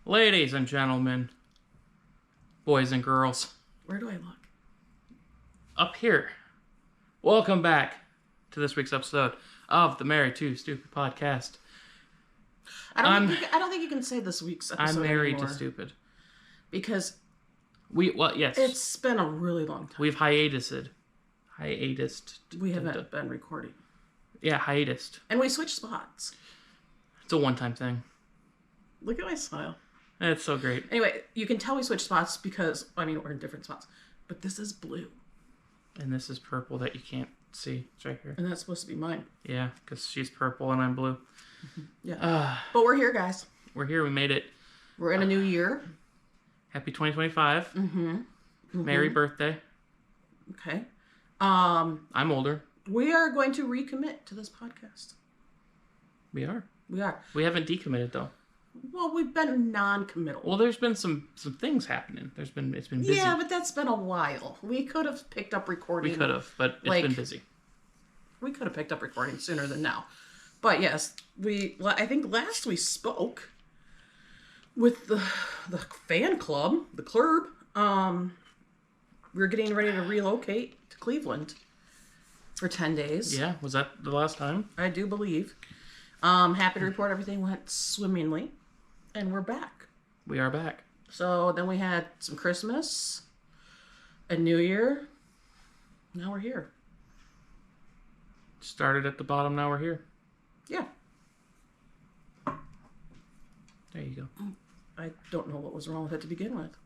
Ladies and gentlemen, boys and girls. Where do I look? Up here. Welcome back to this week's episode of the Married to Stupid podcast. I don't think you can say this week's episode I'm married anymore, to stupid. because Yes. it's been a really long time. We've hiatused. We haven't been recording. Yeah, hiatused. And we switched spots. It's a one-time thing. Look at my smile. It's so great. Anyway, you can tell we switched spots because, we're in different spots. But this is blue. And this is purple that you can't see. It's right here. And that's supposed to be mine. Yeah, because she's purple and I'm blue. Yeah. But we're here, guys. We're here. We made it. We're in a new year. Happy 2025. Merry birthday. Okay. I'm older. We are going to recommit to this podcast. We are. We are. We haven't decommitted though. Well, we've been non-committal. Well, there's been some things happening. It's been busy. Yeah, but that's been a while. We could have picked up recording. We could have, but it's been busy. We could have picked up recording sooner than now. But yes, I think last we spoke with the fan club, the club. We were getting ready to relocate to Cleveland for 10 days. Yeah, was that the last time? I do believe. Happy to report everything went swimmingly. And we're back. We are back. So then we had some Christmas, a New Year. Now we're here. Started at the bottom, now we're here. Yeah. There you go. I don't know what was wrong with it to begin with.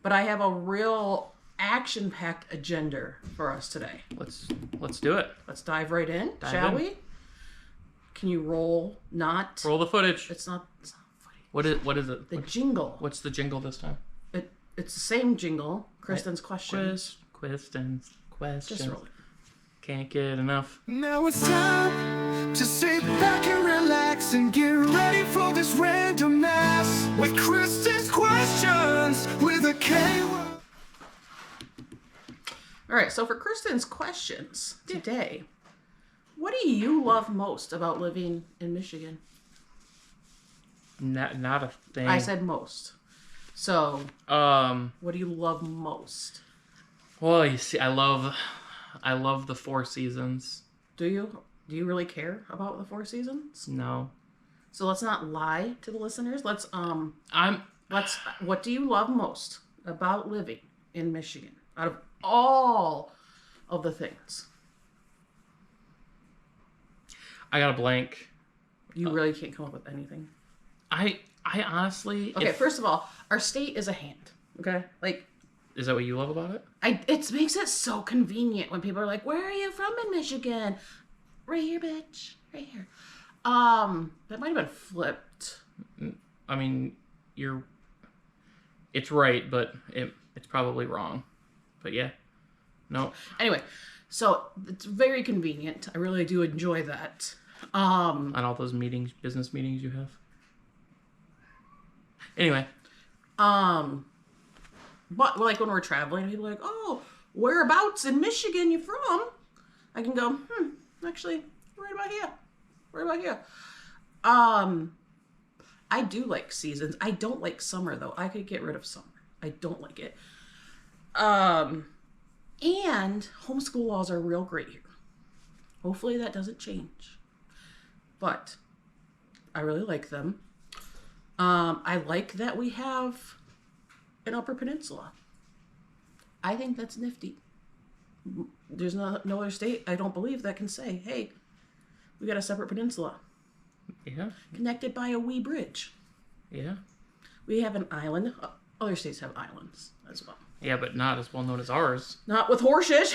But I have a real action-packed agenda for us today. Let's do it. Let's dive right in, shall we? Can you roll the footage. It's not footage. What is it? The jingle. What's the jingle this time? It's the same jingle. Kristyn's Questions. Questions. Just roll it. Can't get enough. Now it's time to sit back and relax and get ready for this randomness with Kristyn's Questions with a K word. All right, so for Kristyn's Questions today, what do you love most about living in Michigan? Not a thing. I said most. So, what do you love most? Well, you see, I love the Four Seasons. Do you? Do you really care about the Four Seasons? No. So let's not lie to the listeners. What do you love most about living in Michigan? Out of all of the things. I got a blank. You really can't come up with anything. I honestly... Okay, first of all, our state is a hand. Okay? Is that what you love about it? It makes it so convenient when people are like, "Where are you from in Michigan?" Right here, bitch. Right here. That might have been flipped. I mean, it's right, but it's probably wrong. But yeah. No. Anyway, so it's very convenient. I really do enjoy that. On all those business meetings you have. Anyway. But when we're traveling, people are like, "Oh, whereabouts in Michigan you from?" I can go, actually, right about here. I do like seasons. I don't like summer though. I could get rid of summer. I don't like it. And homeschool laws are real great here. Hopefully that doesn't change. But I really like them. I like that we have an Upper Peninsula. I think that's nifty. There's no other state, I don't believe, that can say, "Hey, we got a separate peninsula. Yeah. Connected by a wee bridge." Yeah. We have an island. Other states have islands as well. Yeah, but not as well known as ours. Not with horses.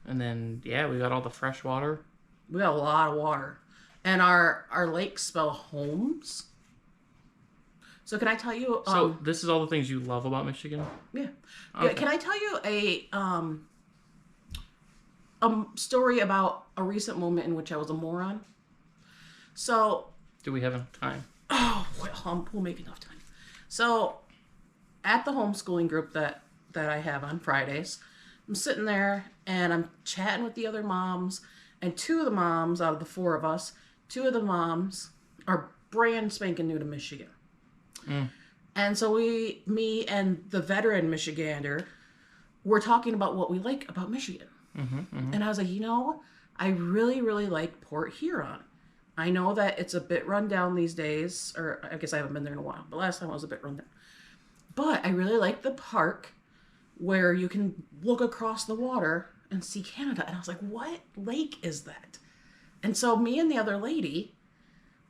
And then, yeah, we got all the fresh water. We got a lot of water. And our lakes spell homes. So can I tell you... so this is all the things you love about Michigan? Yeah. Okay. Can I tell you a story about a recent moment in which I was a moron? So... Do we have enough time? Oh, well, we'll make enough time. So, at the homeschooling group that I have on Fridays, I'm sitting there and I'm chatting with the other moms, and two of the moms out of the four of us, two of the moms are brand spanking new to Michigan. And so me and the veteran Michigander were talking about what we like about Michigan. And I was like, I really, really like Port Huron. I know that it's a bit run down these days, or I guess I haven't been there in a while, but last time I was a bit run down. But I really like the park where you can look across the water and see Canada. And I was like, what lake is that? And so me and the other lady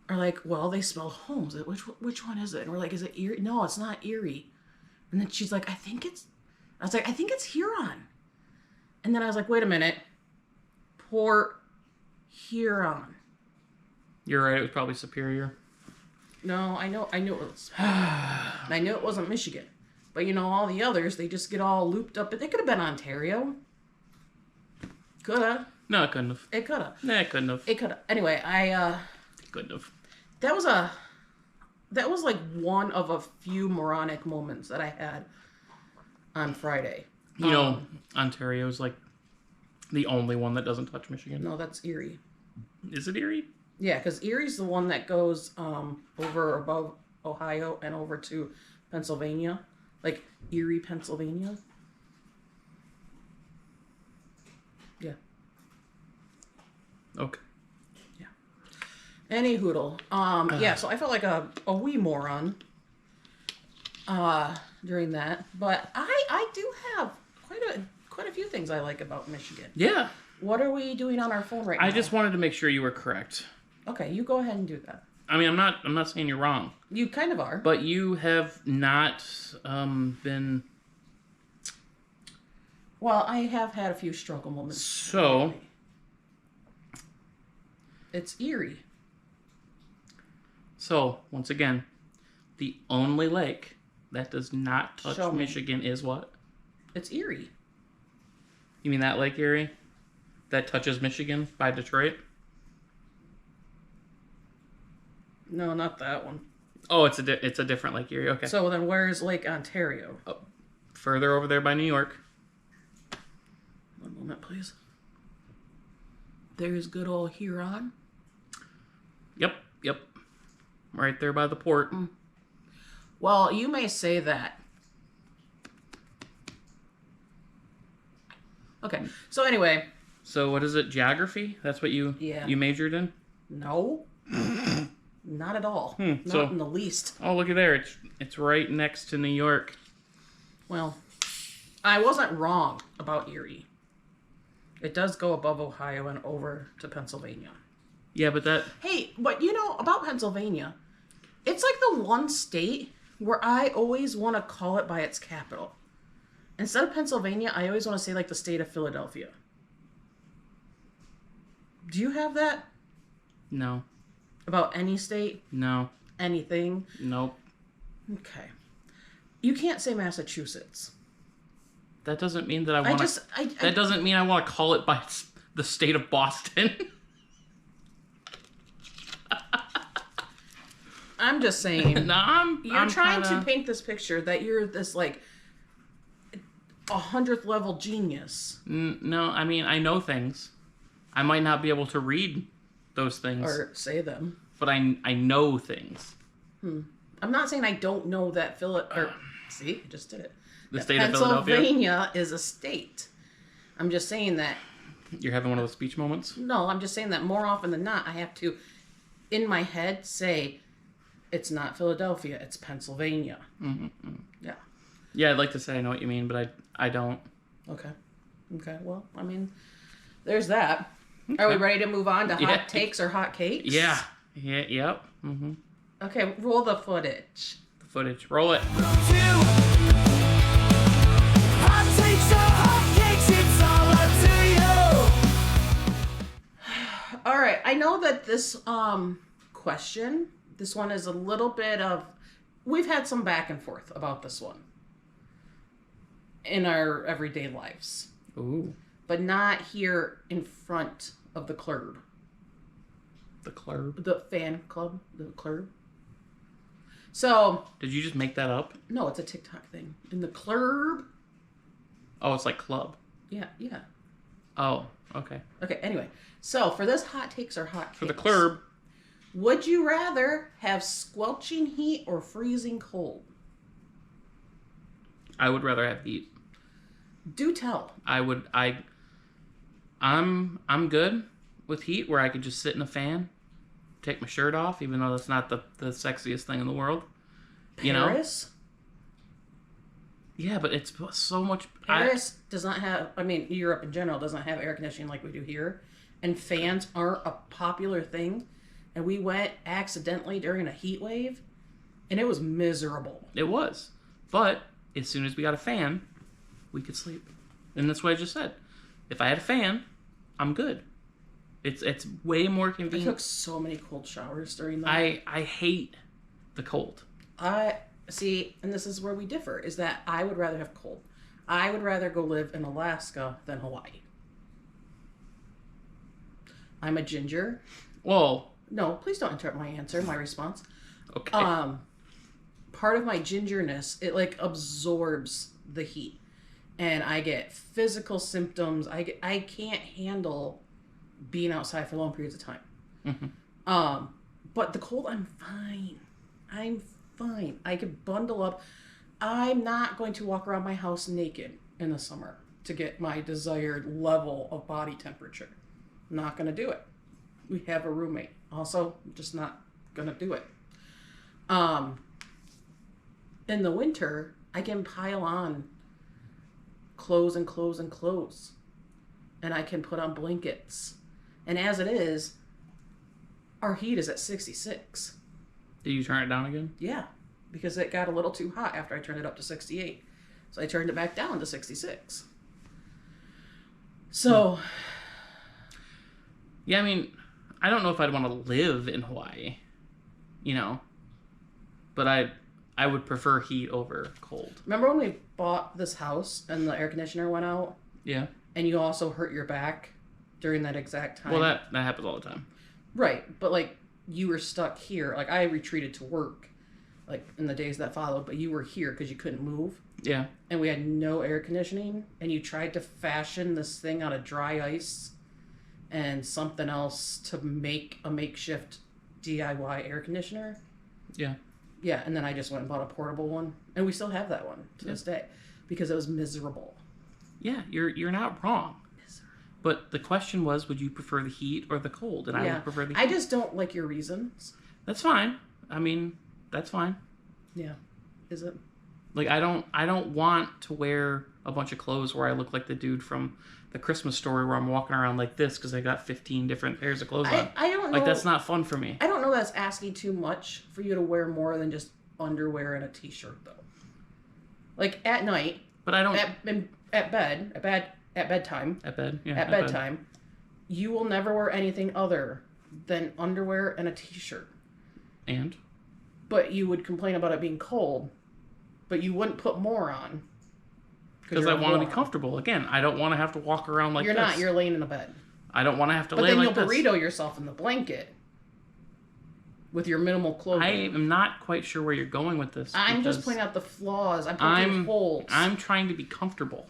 are like, well, they spell Holmes. Which one is it? And we're like, is it Erie? No, it's not Erie. And then she's like, I think it's Huron. And then I was like, wait a minute. Port Huron. You're right. It was probably Superior. No, I knew it was. And I knew it wasn't Michigan. But all the others, they just get all looped up. But they could have been Ontario. Coulda. No, it couldn't have. It coulda. Nah, it couldn't have. It coulda. Anyway, It couldn't have. That was like one of a few moronic moments that I had on Friday. Ontario's like the only one that doesn't touch Michigan. No, that's Erie. Is it Erie? Yeah, because Erie's the one that goes over above Ohio and over to Pennsylvania. Like Erie, Pennsylvania. Yeah. Okay. Yeah. Any hoodle. Yeah, so I felt like a wee moron during that. But I do have quite a few things I like about Michigan. Yeah. What are we doing on our phone right now? I just wanted to make sure you were correct. Okay, you go ahead and do that. I mean, I'm not saying you're wrong. You kind of are. But you have not been... Well, I have had a few struggle moments. So... It's Erie. So, once again, the only lake that does not touch Michigan is what? It's Erie. You mean that Lake Erie? That touches Michigan by Detroit? No, not that one. Oh, it's a different Lake Erie. Okay. So then where's Lake Ontario? Oh, further over there by New York. One moment, please. There's good old Huron. Yep. Right there by the port. Well, you may say that. Okay. So anyway. So what is it? Geography? That's what you majored in? No. Not at all. Not in the least. Oh, look at there. It's right next to New York. Well, I wasn't wrong about Erie. It does go above Ohio and over to Pennsylvania. Yeah, but that... Hey, but about Pennsylvania, it's like the one state where I always want to call it by its capital. Instead of Pennsylvania, I always want to say like the state of Philadelphia. Do you have that? No. About any state? No. Anything? Nope. Okay. You can't say Massachusetts. That doesn't mean that I want to... That doesn't mean I want to call it by the state of Boston. I'm just saying. No, you're trying to paint this picture that you're this like 100th level genius. No, I mean, I know things. I might not be able to read those things. Or say them. But I know things. I'm not saying I don't know that see, I just did it. The state of Philadelphia? Pennsylvania is a state. I'm just saying that. You're having one of those speech moments? No, I'm just saying that more often than not, I have to, in my head, say, it's not Philadelphia, it's Pennsylvania. Yeah. Yeah, I'd like to say I know what you mean, but I don't. Okay. Well, I mean, there's that. Okay. Are we ready to move on to hot takes or hot cakes? Yeah. Yep. Okay, roll the footage. Roll it. Hot takes or hot cakes, it's all up to you. All right, I know that this question, this one is a little bit of, we've had some back and forth about this one in our everyday lives. Ooh. But not here in front of the club. The club? The fan club, the club. So. Did you just make that up? No, it's a TikTok thing. In the club. Oh, it's like club. Yeah. Oh, okay. Okay, anyway. So, for this hot takes or hot cakes. For the club. Would you rather have squelching heat or freezing cold? I would rather have heat. Do tell. I'm good with heat where I could just sit in a fan, take my shirt off, even though that's not the sexiest thing in the world. You know? Paris? Yeah, but it's so much... Paris does not have... I mean, Europe in general doesn't have air conditioning like we do here. And fans aren't a popular thing. And we went accidentally during a heat wave. And it was miserable. It was. But as soon as we got a fan, we could sleep. And that's what I just said. If I had a fan, I'm good. It's way more I convenient. took so many cold showers during that. I hate the cold. See, and this is where we differ, is that I would rather have cold. I would rather go live in Alaska than Hawaii. I'm a ginger. Well... No, please don't interrupt my answer, my response. Okay. Part of my gingerness, it like absorbs the heat. And I get physical symptoms. I can't handle being outside for long periods of time. Mm-hmm. But the cold, I'm fine. I'm fine. I could bundle up. I'm not going to walk around my house naked in the summer to get my desired level of body temperature. I'm not going to do it. We have a roommate. Also, I'm just not going to do it. In the winter, I can pile on clothes and clothes and clothes. And I can put on blankets. And as it is, our heat is at 66. Did you turn it down again? Yeah, because it got a little too hot after I turned it up to 68. So I turned it back down to 66. So... Yeah, I mean, I don't know if I'd want to live in Hawaii, you know, but I would prefer heat over cold. Remember when we bought this house and the air conditioner went out? Yeah. And you also hurt your back during that exact time? Well, that happens all the time. Right, but like you were stuck here. Like I retreated to work like in the days that followed, but you were here because you couldn't move. Yeah. And we had no air conditioning, and you tried to fashion this thing out of dry ice and something else to make a makeshift DIY air conditioner. Yeah. Yeah, and then I just went and bought a portable one. And we still have that one to this day. Because it was miserable. Yeah, you're not wrong. Miserable. But the question was, would you prefer the heat or the cold? And I would prefer the heat. I just don't like your reasons. That's fine. I mean, that's fine. Yeah. Is it? Like, I don't want to wear a bunch of clothes where I look like the dude from the Christmas Story where I'm walking around like this because I got 15 different pairs of clothes on. I don't know. Like, that's not fun for me. I don't know that's asking too much for you to wear more than just underwear and a t-shirt, though. Like, at night. But I don't... At bedtime. At bed, yeah. At bedtime. You will never wear anything other than underwear and a t-shirt. And? But you would complain about it being cold. But you wouldn't put more on. Because I want to be comfortable. Again, I don't want to have to walk around like You're this. not. You're laying in a bed. I don't want to have to lay like this. But then you'll burrito yourself in the blanket. With your minimal clothing. I am not quite sure where you're going with this. I'm just pointing out the flaws. I'm pointing holes. I'm trying to be comfortable.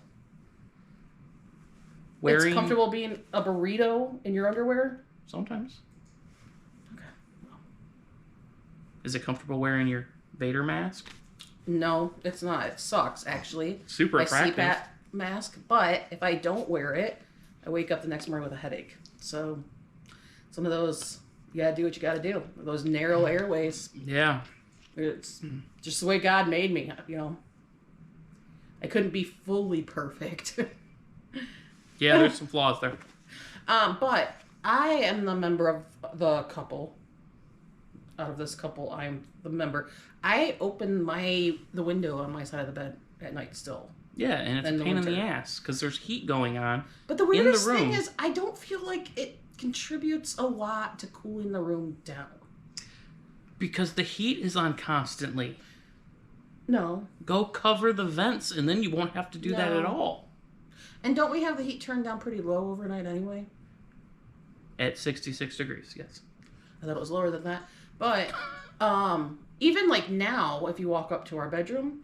It's comfortable being a burrito in your underwear? Sometimes. Okay. Is it comfortable wearing your Vader mask? No, it's not. It sucks, actually. Super attractive. My CPAP mask. But if I don't wear it, I wake up the next morning with a headache. So, some of those, you gotta do what you gotta do. Those narrow airways. Yeah. It's just the way God made me, you know. I couldn't be fully perfect. Yeah, there's some flaws there. But I am the member of the couple. Out of this couple, I'm the member. I open the window on my side of the bed at night still. Yeah, and it's a pain in the ass because there's heat going on. But the weirdest thing is, I don't feel like it contributes a lot to cooling the room down. Because the heat is on constantly. No. Go cover the vents, and then you won't have to do that at all. And don't we have the heat turned down pretty low overnight anyway? At 66 degrees, yes. I thought it was lower than that. But even like now, if you walk up to our bedroom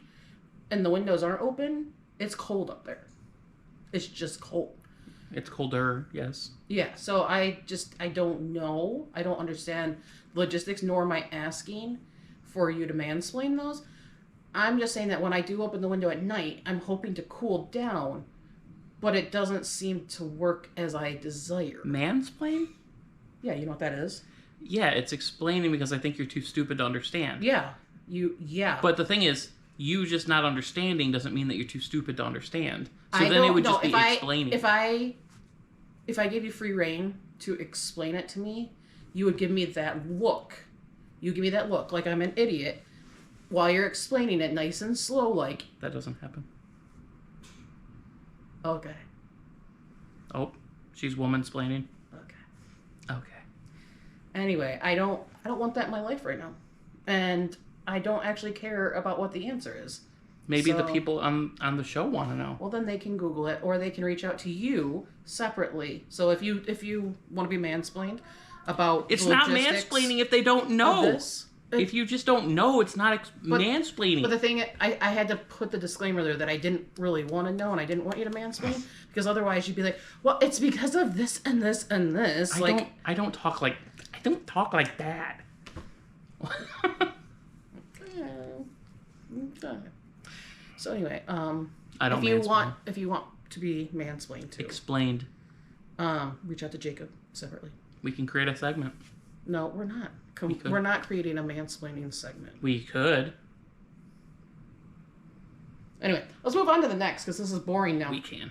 and the windows aren't open, it's cold up there. It's just cold. It's colder, yes. Yeah, so I don't know. I don't understand logistics, nor am I asking for you to mansplain those. I'm just saying that when I do open the window at night, I'm hoping to cool down, but it doesn't seem to work as I desire. Mansplain? Yeah, you know what that is? Yeah, it's explaining because I think you're too stupid to understand. Yeah. But the thing is, you just not understanding doesn't mean that you're too stupid to understand. So I then it don't would know. just be explaining. If I give you free reign to explain it to me, you would give me that look. You give me that look like I'm an idiot while you're explaining it nice and slow like. That doesn't happen. Okay. Oh, she's woman-splaining. Okay. Okay. Anyway, I don't want that in my life right now. And I don't actually care about what the answer is. Maybe the people on the show want to know. Well, then they can Google it, or they can reach out to you separately. So if you want to be mansplained about it's not mansplaining if they don't know. If you just don't know, it's not mansplaining. But the thing, I had to put the disclaimer there that I didn't really want to know, and I didn't want you to mansplain, because otherwise you'd be like, well, it's because of this and this and this. I don't talk like that. Okay. So anyway, I don't. If you want to be mansplained too, explained, reach out to Jacob separately. We can create a segment. No, we're not. We're not creating a mansplaining segment. We could. Anyway, let's move on to the next, because this is boring now. We can.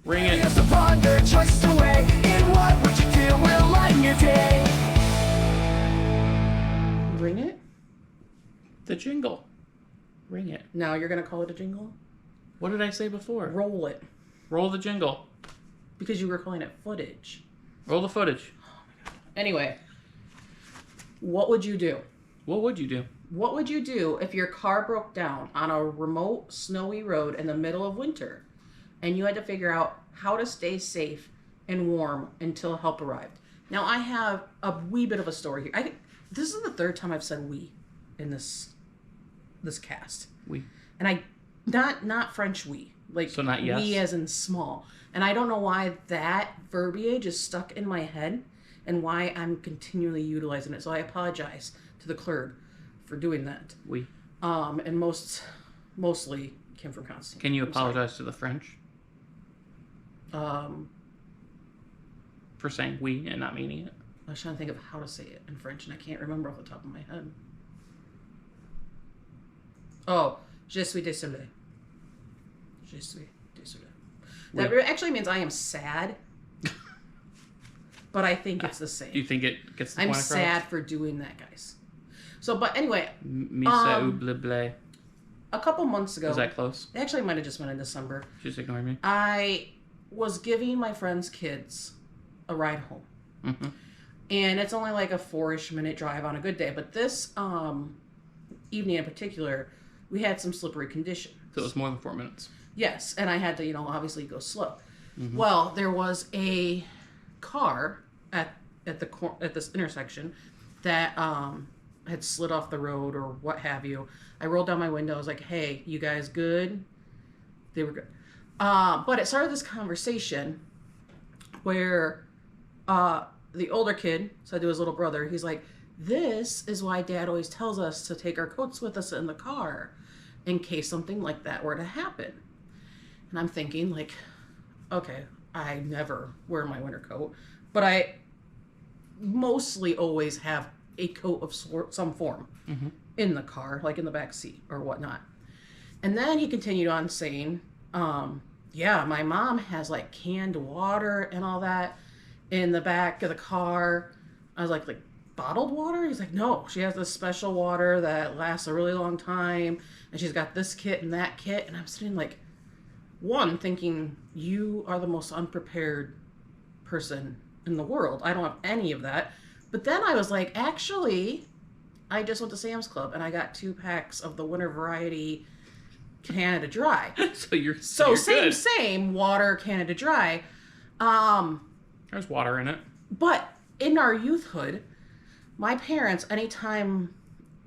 Ring it. Here's a ponder, choice away. In what would you do will lighten your day? Ring it? The jingle. Ring it. Now you're going to call it a jingle? What did I say before? Roll it. Roll the jingle. Because you were calling it footage. Roll the footage. Anyway, what would you do? What would you do? What would you do if your car broke down on a remote, snowy road in the middle of winter, and you had to figure out how to stay safe and warm until help arrived? Now, I have a wee bit of a story here. This is the third time I've said "we" in this cast. We. And I not French "we," like so not yes. "we" as in small. And I don't know why that verbiage is stuck in my head and why I'm continually utilizing it. So I apologize to the clerk for doing that. We. And mostly came from Constantine. Can you apologize to the French? For saying we and not meaning it? I was trying to think of how to say it in French, and I can't remember off the top of my head. Oh, je suis désolé. Je suis désolé. That actually means I am sad. But I think it's the same. Do you think it gets the I'm point across? sad for doing that, guys. So, but anyway. A couple months ago. Was that close? It actually might have just been in December. She's ignoring me. I was giving my friend's kids a ride home. Mm-hmm. And it's only like a 4-ish minute drive on a good day. But this evening in particular, we had some slippery conditions. So it was more than 4 minutes. Yes. And I had to, obviously go slow. Mm-hmm. Well, there was a car at this intersection that had slid off the road or what have you. I rolled down my window. I was like, "Hey, you guys good?" They were good. But it started this conversation where the older kid said to his little brother, he's like, "This is why Dad always tells us to take our coats with us in the car in case something like that were to happen." And I'm thinking, like, okay, I never wear my winter coat, but I mostly always have a coat of some form in the car, like in the back seat or whatnot. And then he continued on saying, yeah, my mom has like canned water and all that in the back of the car. I was like bottled water? He's like, no, she has this special water that lasts a really long time, and she's got this kit and that kit. And I'm sitting like, one, thinking, you are the most unprepared person in the world. I don't have any of that. But then I was like, actually, I just went to Sam's Club and I got 2 packs of the winter variety Canada Dry. So you're same water Canada Dry. There's water in it. But in our youthhood, my parents, anytime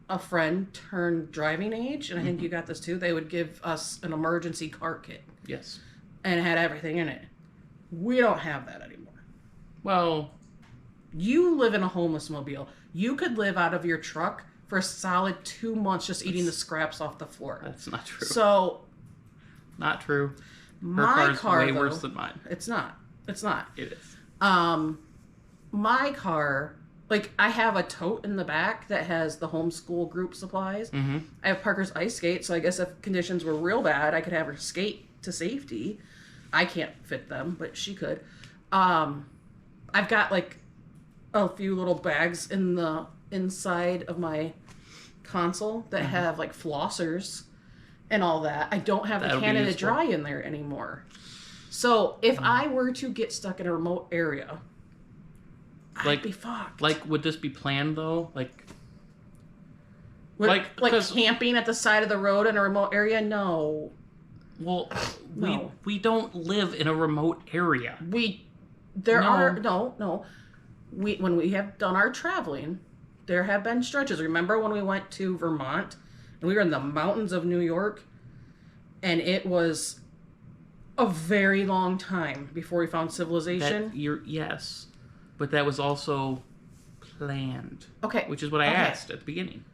a friend turned driving age, and I think you got this too, they would give us an emergency car kit. Yes. And it had everything in it. We don't have that anymore. Well, You live in a homeless mobile. You could live out of your truck for a solid 2 months just eating the scraps off the floor. that's not true. So, Not true. Her my car's car, way though, worse than mine. it's not. It's not. It is. My car, like, I have a tote in the back that has the homeschool group supplies. Mm-hmm. I have Parker's ice skate, so I guess if conditions were real bad, I could have her skate to safety. I can't fit them, but she could. I've got, like, a few little bags in the inside of my console that have, like, flossers and all that. I don't have That'll the be Canada useful. Dry in there anymore. So if I were to get stuck in a remote area, I'd be fucked. Like, would this be planned though? Like Like 'cause- camping at the side of the road in a remote area? No. well, No. we don't live in a remote area. No. When we have done our traveling, there have been stretches. Remember when we went to Vermont and we were in the mountains of New York, and it was a very long time before we found civilization. Yes, but that was also planned. Okay. Which is what I Okay. asked at the beginning.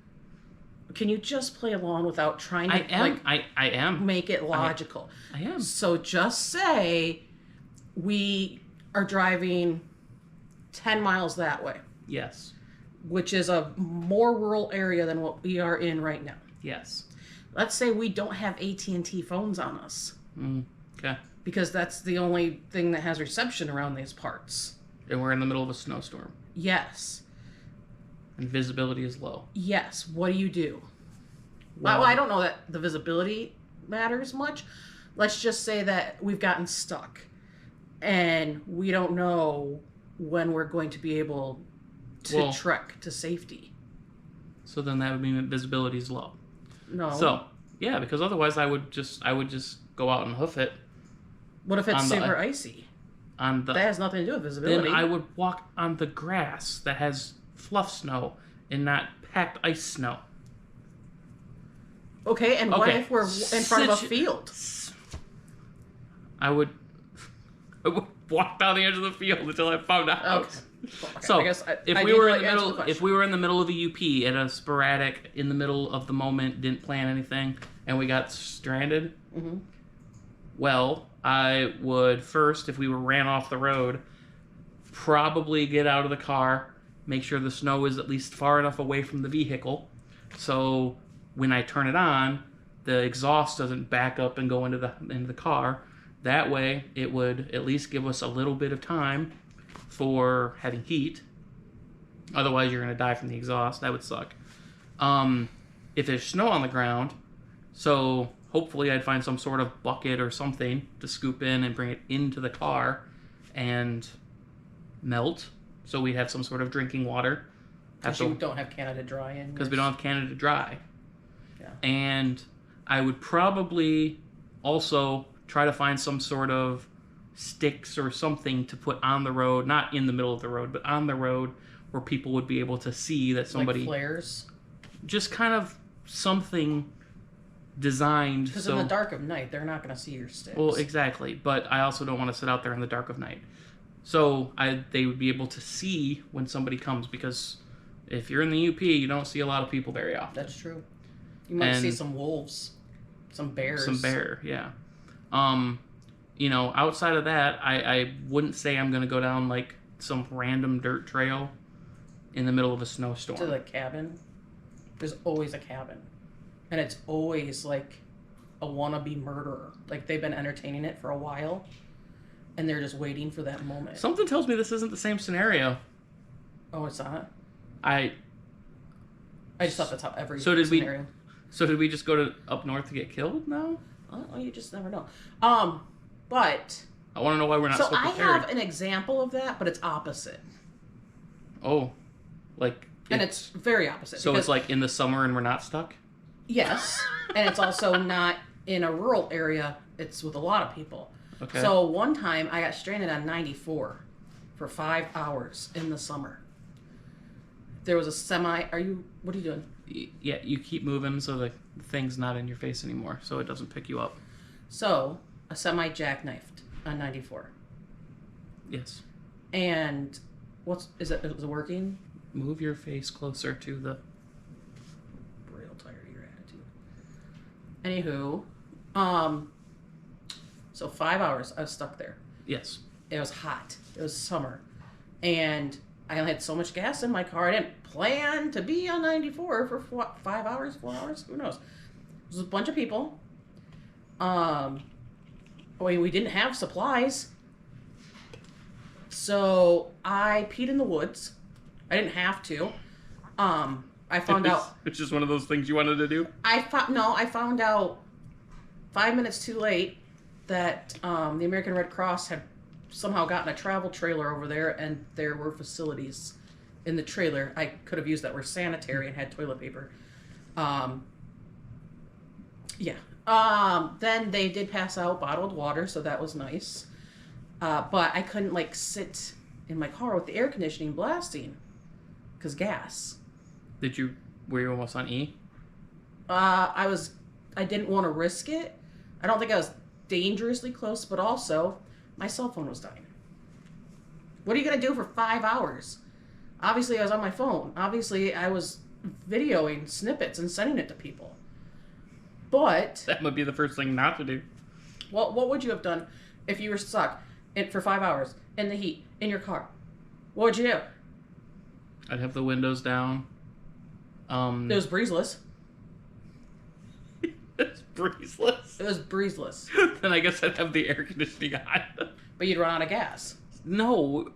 Can you just play along without trying to I am. make it logical? I am. So just say we are driving 10 miles that way, Yes. which is a more rural area than what we are in right now. Yes. Let's say we don't have AT&T phones on us Okay. because that's the only thing that has reception around these parts. And we're in the middle of a snowstorm, Yes. and visibility is low. Yes. What do you do? Well- Well, I don't know that the visibility matters much. Let's just say that we've gotten stuck and we don't know when we're going to be able to trek to safety. So then that would mean that visibility is low. No. So yeah, because otherwise I would just go out and hoof it What if it's on the- super icy? on the. That has nothing to do with visibility. Then I would walk on the grass that has fluff snow and not packed ice snow. Okay, and what Okay. if we're in front of a field? I would walk down the edge of the field until I found a house. Okay, So I guess if I we need were to, in the like, answer middle, question. if we were in the middle of a UP at a sporadic, in the middle of the moment, didn't plan anything, and we got stranded, Mm-hmm. well, I would first, if we were ran off the road, probably get out of the car, make sure the snow is at least far enough away from the vehicle, so when I turn it on, the exhaust doesn't back up and go into the car. That way, it would at least give us a little bit of time for having heat. Otherwise, you're going to die from the exhaust. That would suck. If there's snow on the ground, so hopefully I'd find some sort of bucket or something to scoop in and bring it into the car and melt. So we have some sort of drinking water. Because you don't have Canada Dry in. Because we don't have Canada Dry. Yeah. And I would probably also try to find some sort of sticks or something to put on the road, not in the middle of the road, but on the road where people would be able to see that somebody... Like flares? Just kind of something designed Because so... in the dark of night, they're not going to see your sticks. Well, exactly. But I also don't want to sit out there in the dark of night. So they would be able to see when somebody comes, because if you're in the UP, you don't see a lot of people very often. That's true. You might see some wolves, some bears. Some bear, yeah. Outside of that, I wouldn't say I'm going to go down, like, some random dirt trail in the middle of a snowstorm. To the cabin. There's always a cabin. And it's always, like, a wannabe murderer. Like, they've been entertaining it for a while, and they're just waiting for that moment. Something tells me this isn't the same scenario. Oh, it's not? I just thought that's how every So did we- scenario... So did we just go to up north to get killed now? Well, you just never know. But... I want to know why we're not So so I prepared. have an example of that, but it's opposite. Oh, like... And it's very opposite. So because, it's like in the summer and we're not stuck? yes, and it's also not in a rural area. It's with a lot of people. Okay. So one time I got stranded on 94 for 5 hours in the summer. There was a semi... What are you doing? Yeah, you keep moving so the thing's not in your face anymore, so it doesn't pick you up. So, a semi jackknifed on 94. Yes. And is it working? Move your face closer to the... Real tired of your attitude. Anywho, so 5 hours I was stuck there. Yes. It was hot. It was summer. And I only had so much gas in my car. I didn't plan to be on 94 for 5 hours, 4 hours? Who knows? It was a bunch of people. We didn't have supplies. So I peed in the woods. I didn't have to. I found out... It's just one of those things you wanted to do? I found out 5 minutes too late that the American Red Cross had somehow gotten a travel trailer over there, and there were facilities in the trailer. I could have used that were sanitary and had toilet paper. Then they did pass out bottled water, so that was nice. But I couldn't sit in my car with the air conditioning blasting because gas. Were you almost on E? I didn't want to risk it. I don't think I was dangerously close, but also my cell phone was dying. What are you going to do for 5 hours? Obviously, I was on my phone. Obviously, I was videoing snippets and sending it to people. But... That would be the first thing not to do. Well, what would you have done if you were stuck for 5 hours in the heat, in your car? What would you do? I'd have the windows down. It was breezeless. It's breezeless. It was breezeless. Then I guess I'd have the air conditioning on. But you'd run out of gas. No.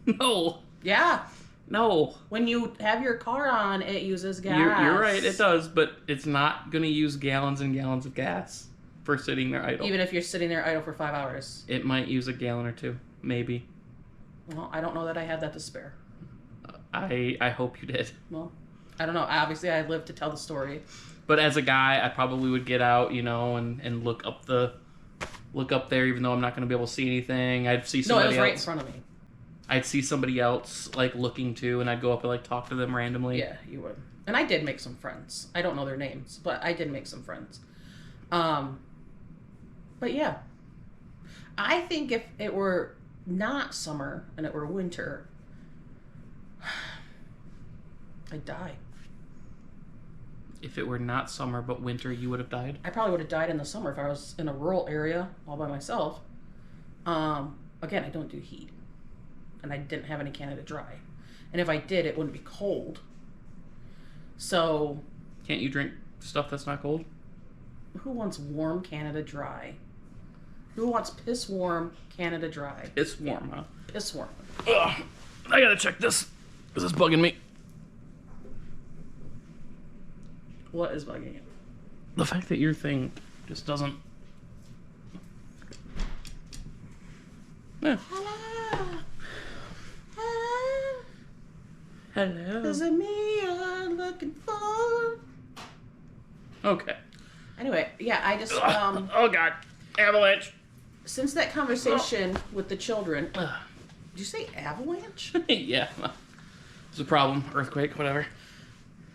No. Yeah. No. When you have your car on, it uses gas. You're right, it does, but it's not going to use gallons and gallons of gas for sitting there idle. Even if you're sitting there idle for 5 hours. It might use a gallon or two, maybe. Well, I don't know that I had that to spare. I hope you did. Well, I don't know. Obviously, I lived to tell the story. But as a guy, I probably would get out, and look up there, even though I'm not going to be able to see anything. I'd see somebody else. No, it was right in front of me. I'd see somebody else looking too, and I'd go up and talk to them randomly. Yeah, you would. And I did make some friends. I don't know their names, but I did make some friends. But yeah, I think if it were not summer and it were winter, I'd die. If it were not summer but winter, you would have died? I probably would have died in the summer if I was in a rural area all by myself. Again, I don't do heat. And I didn't have any Canada Dry. And if I did, it wouldn't be cold. So... Can't you drink stuff that's not cold? Who wants warm Canada Dry? Who wants piss warm Canada Dry? It's warm, huh? Piss warm. Ugh, I gotta check this. This is bugging me. What is bugging you? The fact that your thing just doesn't... Eh. Hello. Is it me you're looking for? Okay. Anyway, yeah, I just, Oh, God. Avalanche. since that conversation with the children, did you say avalanche? Yeah. It's a problem. Earthquake, whatever.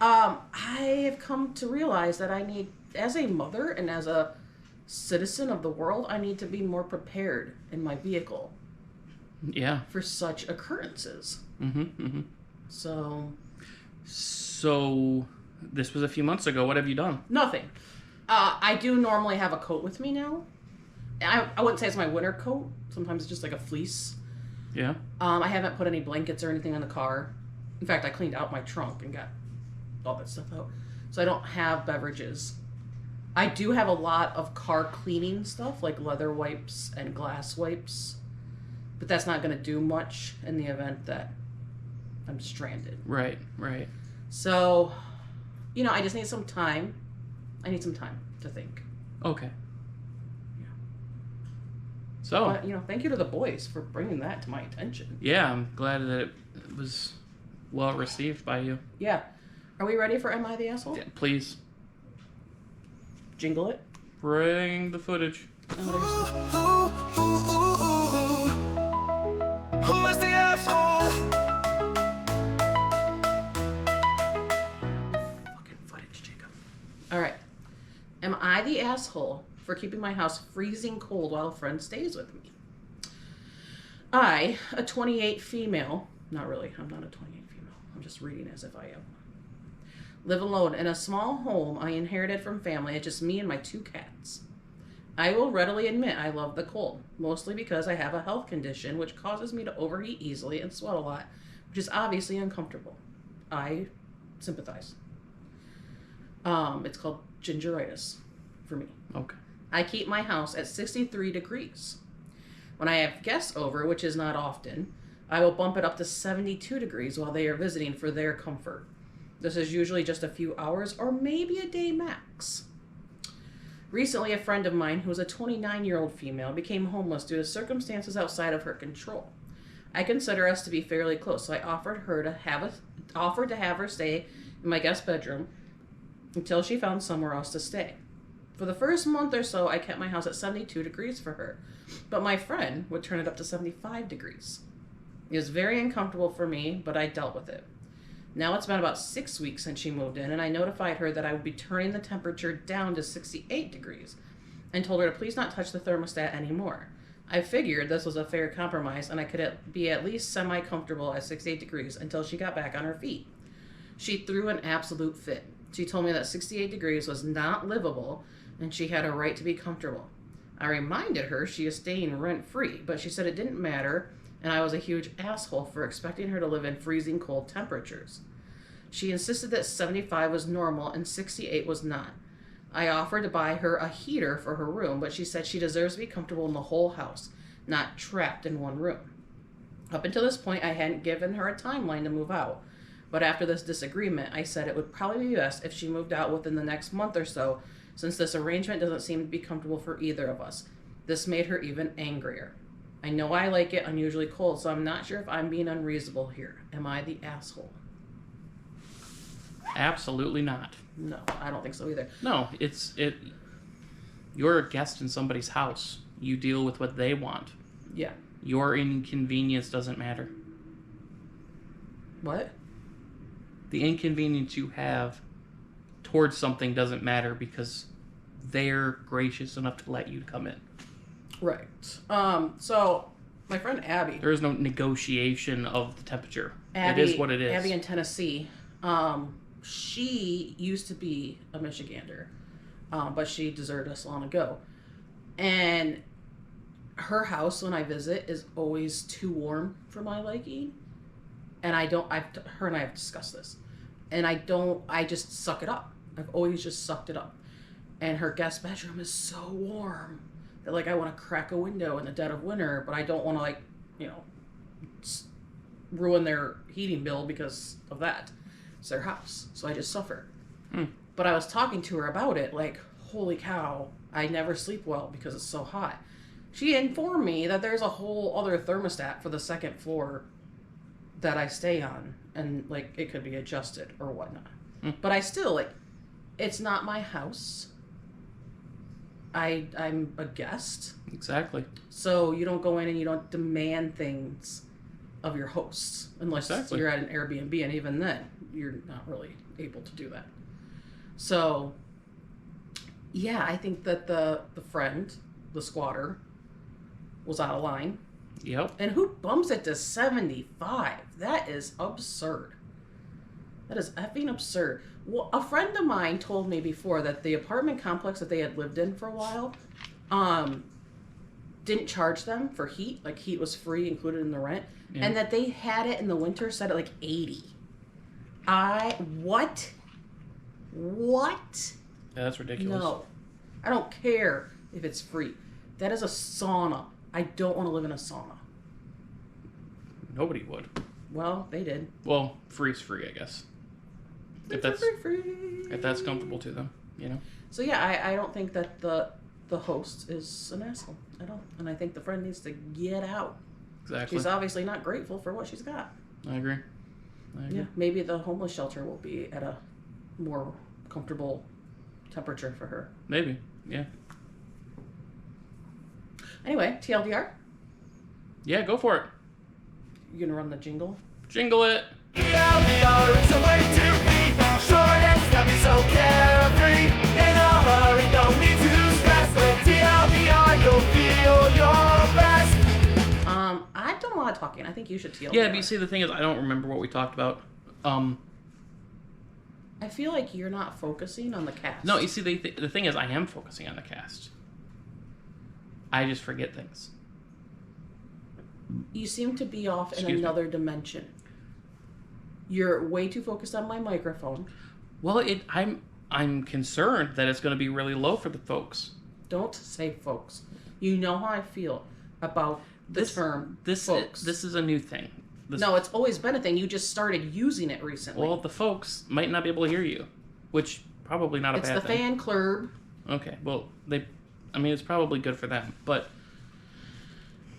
I have come to realize that I need, as a mother and as a citizen of the world, I need to be more prepared in my vehicle. Yeah. For such occurrences. So, this was a few months ago. What have you done? nothing. I do normally have a coat with me now. I wouldn't say it's my winter coat. Sometimes it's just like a fleece. Yeah. I haven't put any blankets or anything in the car. In fact, I cleaned out my trunk and got all that stuff out. So I don't have beverages. I do have a lot of car cleaning stuff, like leather wipes and glass wipes. But that's not going to do much in the event that I'm stranded. Right. So, I just need some time. I need some time to think. Okay. Yeah. So. But, thank you to the boys for bringing that to my attention. Yeah, I'm glad that it was well received by you. Yeah. Are we ready for Am I the Asshole? Yeah, please. Jingle it. Bring the footage. Who is the asshole? Fucking footage, Jacob. Alright. Am I the asshole for keeping my house freezing cold while a friend stays with me? I, a 28 female, not really, I'm not a 28 female, I'm just reading as if I am, live alone in a small home I inherited from family. It's just me and my 2 cats. I will readily admit I love the cold, mostly because I have a health condition which causes me to overheat easily and sweat a lot, which is obviously uncomfortable. I sympathize. It's called gingeritis for me. Okay. I keep my house at 63 degrees. When I have guests over, which is not often, I will bump it up to 72 degrees while they are visiting for their comfort. This is usually just a few hours or maybe a day max. Recently, a friend of mine, who is a 29-year-old female, became homeless due to circumstances outside of her control. I consider us to be fairly close, so I offered to have her stay in my guest bedroom until she found somewhere else to stay. For the first month or so, I kept my house at 72 degrees for her, but my friend would turn it up to 75 degrees. It was very uncomfortable for me, but I dealt with it. Now it's been about 6 weeks since she moved in, and I notified her that I would be turning the temperature down to 68 degrees and told her to please not touch the thermostat anymore. I figured this was a fair compromise and I could be at least semi-comfortable at 68 degrees until she got back on her feet. She threw an absolute fit. She told me that 68 degrees was not livable and she had a right to be comfortable. I reminded her she is staying rent-free, but she said it didn't matter and I was a huge asshole for expecting her to live in freezing cold temperatures. She insisted that 75 was normal and 68 was not. I offered to buy her a heater for her room, but she said she deserves to be comfortable in the whole house, not trapped in one room. Up until this point, I hadn't given her a timeline to move out, but after this disagreement, I said it would probably be best if she moved out within the next month or so, since this arrangement doesn't seem to be comfortable for either of us. This made her even angrier. I know I like it unusually cold, so I'm not sure if I'm being unreasonable here. Am I the asshole? Absolutely not. No, I don't think so either. No, you're a guest in somebody's house. You deal with what they want. Yeah. Your inconvenience doesn't matter. What? The inconvenience you have towards something doesn't matter because they're gracious enough to let you come in. Right. So my friend Abby. There is no negotiation of the temperature. Abby, it is what it is. Abby in Tennessee. She used to be a Michigander, but she deserted us long ago. And her house, when I visit, is always too warm for my liking. And her and I have discussed this. And I just suck it up. I've always just sucked it up. And her guest bedroom is so warm that, like, I want to crack a window in the dead of winter, but I don't want to, like, ruin their heating bill because of that. It's their house, so I just suffer. But I was talking to her about it, like, holy cow, I never sleep well because it's so hot. She informed me that there's a whole other thermostat for the second floor that I stay on, and, like, it could be adjusted or whatnot. But I still, like, it's not my house. I'm a guest. Exactly. So you don't go in and you don't demand things of your hosts unless you're at an Airbnb, and even then you're not really able to do that. So yeah, I think that the friend, the squatter, was out of line. Yep. And who bumps it to 75? That is absurd. That is effing absurd. Well, a friend of mine told me before that the apartment complex that they had lived in for a while didn't charge them for heat. Like, heat was free, included in the rent. Yeah. And that they had it in the winter set at like 80. What? Yeah, that's ridiculous. No. I don't care if it's free. That is a sauna. I don't want to live in a sauna. Nobody would. Well, they did. Well, free is free, I guess. If that's comfortable to them, So yeah, I don't think that the host is an asshole at all, and I think the friend needs to get out. Exactly. She's obviously not grateful for what she's got. I agree. Yeah, maybe the homeless shelter will be at a more comfortable temperature for her. Maybe. Yeah. Anyway, TLDR. Yeah, go for it. You gonna run the jingle? Jingle it. TLDR is a way to be short and snappy, so carefree. In a hurry, don't need to stress. With TLDR, you'll feel your best. I don't not talking. I think you should TLDR. Yeah, but you see, the thing is, I don't remember what we talked about. I feel like you're not focusing on the cast. No, you see, the thing is, I am focusing on the cast. I just forget things. You seem to be off in Excuse me. another dimension. You're way too focused on my microphone. Well, I'm concerned that it's going to be really low for the folks. Don't say folks. You know how I feel about the term folks. This is a new thing. No, it's always been a thing. You just started using it recently. Well, the folks might not be able to hear you, which probably not a bad thing. It's the fan club. Okay, well, it's probably good for them. But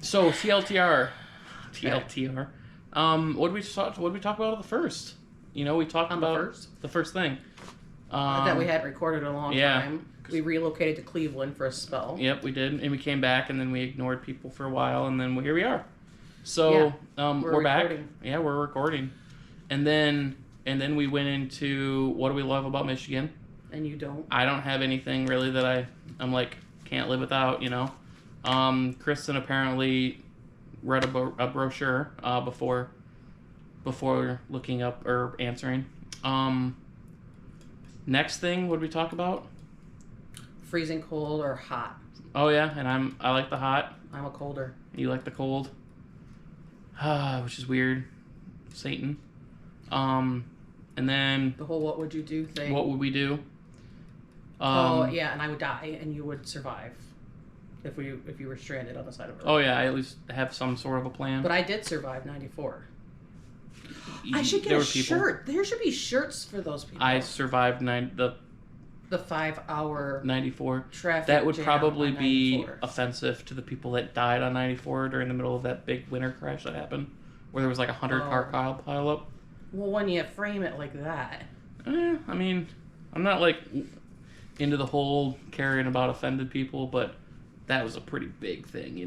so TLTR. What did we talk about at the first? We talked about the first thing. That we hadn't recorded in a long time. We relocated to Cleveland for a spell. Yep, we did, and we came back, and then we ignored people for a while, and then here we are. So we're back. Yeah, we're recording, and then we went into what do we love about Michigan? And you don't. I don't have anything really that I'm like can't live without. Kristyn apparently read a brochure before looking up or answering. Next thing, what did we talk about? Freezing cold or hot. Oh yeah, and I like the hot. I'm a colder. You You like the cold. Which is weird. Satan. And then the whole what would you do thing. what would we do? And I would die and you would survive if you were stranded on the side of Earth. Oh yeah, I at least have some sort of a plan. But I did survive 94. I should get a shirt. There should be shirts for those people. I survived the 5-hour 94. traffic That would jam probably on be 94. offensive to the people that died on 94 during the middle of that big winter crash that happened, where there was like 100 car pile up. Well, when you frame it like that. I'm not like into the whole caring about offended people, but that was a pretty big thing,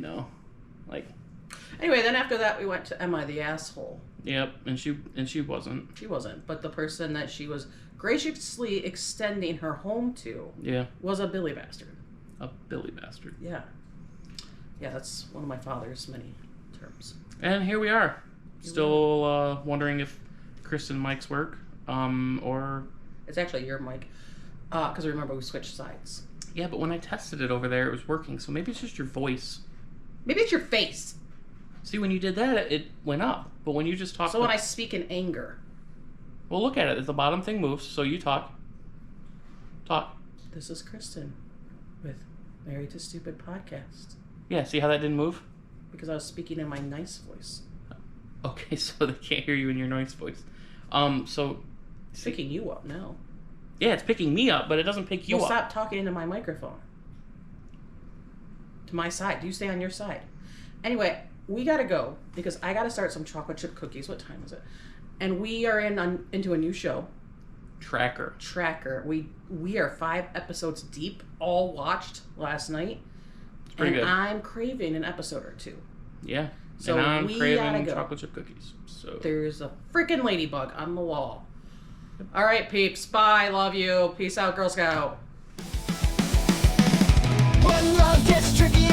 Like, anyway, then after that we went to Am I the Asshole? yep, and she wasn't. She wasn't, but the person that she was graciously extending her home to was a Billy bastard. A Billy bastard. Yeah. Yeah, that's one of my father's many terms. And here we are. Still wondering if Kristyn mics work, or... It's actually your mic, because remember we switched sides. Yeah, but when I tested it over there, it was working, so maybe it's just your voice. Maybe it's your face. See, when you did that, it went up, but when you just talk... So when I speak in anger... Well, look at it. The bottom thing moves, so you talk. Talk. This is Kristyn with Married to Stupid Podcast. Yeah, see how that didn't move? Because I was speaking in my nice voice. Okay, so they can't hear you in your nice voice. So... It's picking you up now. Yeah, it's picking me up, but it doesn't pick you up. Stop talking into my microphone. To my side. You stay on your side. Anyway, we gotta go, because I gotta start some chocolate chip cookies. What time is it? And we are into a new show. Tracker. We are 5 episodes deep, all watched last night. It's pretty good. I'm craving an episode or 2. Yeah. So and I'm we craving gotta go. chocolate chip cookies. So There's a freaking ladybug on the wall. All right, peeps. Bye. Love you. Peace out, Girl Scout. When love gets tricky